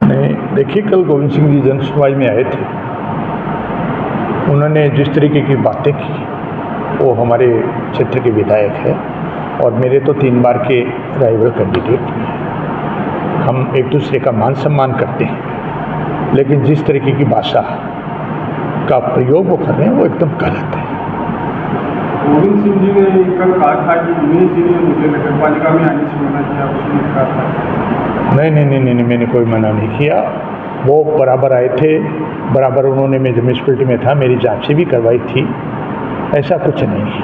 नहीं, देखिए कल गोविंद सिंह जी जनसुनवाई में आए थे। उन्होंने जिस तरीके की बातें की, वो हमारे क्षेत्र के विधायक है और मेरे तो 3 बार के राइवल कैंडिडेट हैं। हम एक दूसरे का मान सम्मान करते हैं, लेकिन जिस तरीके की भाषा का प्रयोग वो कर रहे हैं वो एकदम गलत है। गोविंद सिंह जी ने कल कहा था कि उन्हीं जी ने मुझे नगर पालिका में आने से मना किया, उसने कहा था। नहीं, मैंने कोई मना नहीं किया। वो बराबर आए थे, बराबर उन्होंने, मैं म्यूनसिपलिटी में था, मेरी जांच भी करवाई थी। ऐसा कुछ नहीं है।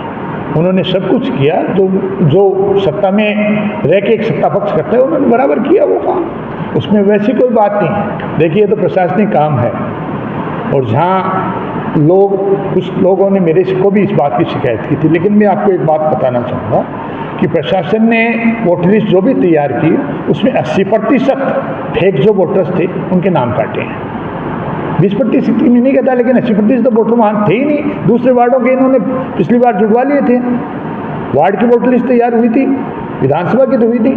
उन्होंने सब कुछ किया जो सत्ता में रह के एक सत्ता पक्ष करता है, उन्होंने बराबर किया वो काम। उसमें वैसी कोई बात नहीं है। देखिए, ये तो प्रशासनिक काम है और जहाँ कुछ लोगों ने मेरे को भी इस बात की शिकायत की थी, लेकिन मैं आपको एक बात बताना चाहूँगा कि प्रशासन ने वोटर लिस्ट जो भी तैयार की, उसमें 80% फेक जो वोटर्स थे उनके नाम काटे हैं। 20% की मैं नहीं कहता, लेकिन 80% तो वोटर वहाँ थे ही नहीं। दूसरे वार्डों के इन्होंने पिछली बार जुड़वा लिए थे। वार्ड की वोटर लिस्ट तैयार हुई थी, विधानसभा की तो हुई थी।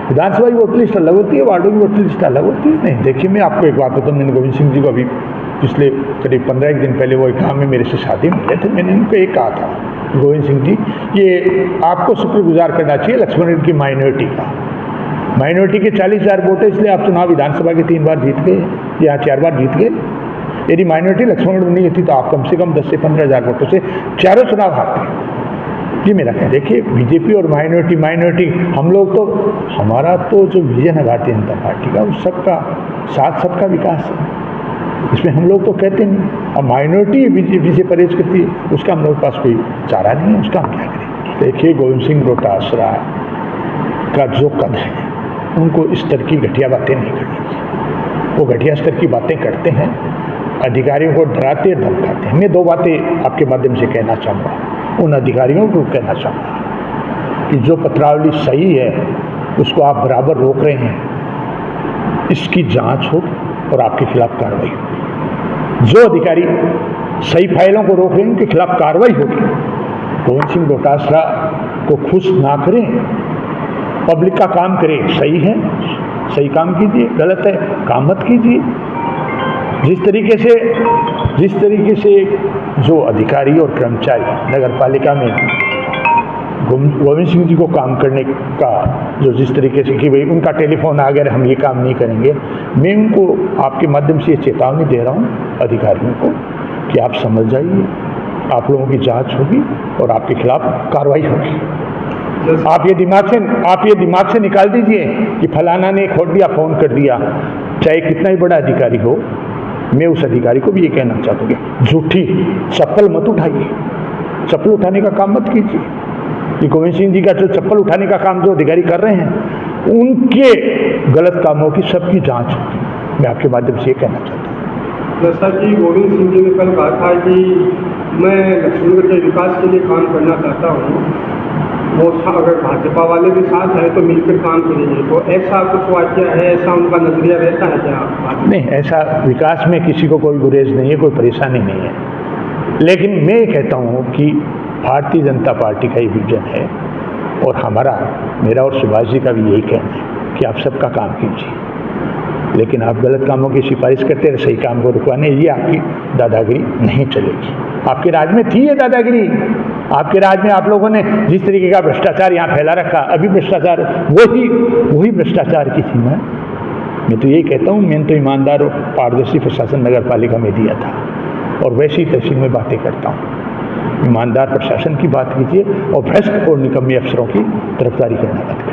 विधानसभा की वोटर लिस्ट अलग होती है, वार्डों की वोटर लिस्ट अलग होती है। नहीं, देखिए, मैं आपको एक बात बताऊँ, मैंने गोविंद सिंह जी को अभी पिछले करीब 15 दिन पहले वो एक काम में मेरे से शादी मिले थे। मैंने उनको एक कहा था, गोविंद सिंह जी, ये आपको शुक्रगुजार करना चाहिए लक्ष्मण की माइनॉरिटी का। माइनॉरिटी के 40,000 वोट है, इसलिए आप चुनाव विधानसभा के 3 बार जीत गए या 4 बार जीत गए। यदि माइनॉरिटी लक्ष्मण नहीं थी तो आप कम से कम 10 से 15,000 वोटों से चारों चुनाव हारते। ये मेरा कहना। देखिए, बीजेपी और माइनॉरिटी हम लोग तो, हमारा तो जो विजन है भारतीय जनता पार्टी का, उस सबका साथ, सबका विकास है। इसमें हम लोग तो कहते नहीं। अब माइनॉरिटी बीजेपी से परहेज करती है, उसका हम लोग के पास कोई चारा नहीं है, उसका हम क्या करें। देखिए, गोविंद सिंह डोटासरा का जो कद है, उनको इस स्तर की घटिया बातें नहीं करनी चाहिए। वो घटिया स्तर की बातें करते हैं, अधिकारियों को डराते धमकाते हैं। मैं 2 बातें आपके माध्यम से कहना चाहूँगा। उन अधिकारियों को कहना चाहूँगा कि जो पत्रावली सही है उसको आप बराबर रोक रहे हैं, इसकी जांच होगी और आपके खिलाफ कार्रवाई होगी। जो अधिकारी सही फाइलों को रोक रहे हैं उनके खिलाफ कार्रवाई होगी। गोविंद सिंह डोटासरा को खुश ना करें, पब्लिक का काम करें। सही है, सही काम कीजिए, गलत है काम मत कीजिए। जिस तरीके से जो अधिकारी और कर्मचारी नगर पालिका में गोविंद सिंह जी को काम करने का जो जिस तरीके से कि भाई उनका टेलीफोन आ गया, हम ये काम नहीं करेंगे, मैं उनको आपके माध्यम से ये चेतावनी दे रहा हूँ अधिकारियों को कि आप समझ जाइए, आप लोगों की जांच होगी और आपके खिलाफ कार्रवाई होगी। आप ये दिमाग से निकाल दीजिए कि फलाना ने खोल दिया, फ़ोन कर दिया, चाहे कितना ही बड़ा अधिकारी हो। मैं उस अधिकारी को भी ये कहना चाहता हूँ, झूठी चप्पल मत उठाइए, चप्पल उठाने का काम मत कीजिए। कि गोविंद सिंह जी का जो चप्पल उठाने का काम जो अधिकारी कर रहे हैं, उनके गलत कामों की सबकी जांच होगी। मैं आपके माध्यम से ये कहना चाहता हूँ। जैसा कि गोविंद सिंह जी ने कल कहा था कि मैं लक्ष्मणगढ़ के विकास के लिए काम करना चाहता हूँ, वो अगर भाजपा वाले भी साथ हैं तो मिलकर काम करेंगे, तो ऐसा कुछ वाक्य है, ऐसा उनका नजरिया रहता है क्या? नहीं, ऐसा विकास में किसी को कोई गुरेज नहीं है, कोई परेशानी नहीं है। लेकिन मैं ये कहता हूँ कि भारतीय जनता पार्टी का ही विजन है और मेरा और सुभाष जी का भी यही कहना है कि आप सबका काम कीजिए, लेकिन आप गलत कामों की सिफारिश करते हैं, सही काम को रुकवाने, ये आपकी दादागिरी नहीं चलेगी। आपके राज में थी ये दादागिरी। आपके राज में आप लोगों ने जिस तरीके का भ्रष्टाचार यहाँ फैला रखा, अभी भ्रष्टाचार वही भ्रष्टाचार की सीमा है। मैं तो यही कहता हूँ, मैंने तो ईमानदार और पारदर्शी प्रशासन नगर पालिका में दिया था और वैसी तहसील में बातें करता हूँ। ईमानदार प्रशासन की बात कीजिए और भ्रष्ट और निकम्मे अफसरों की तरफदारी करना मत कीजिए।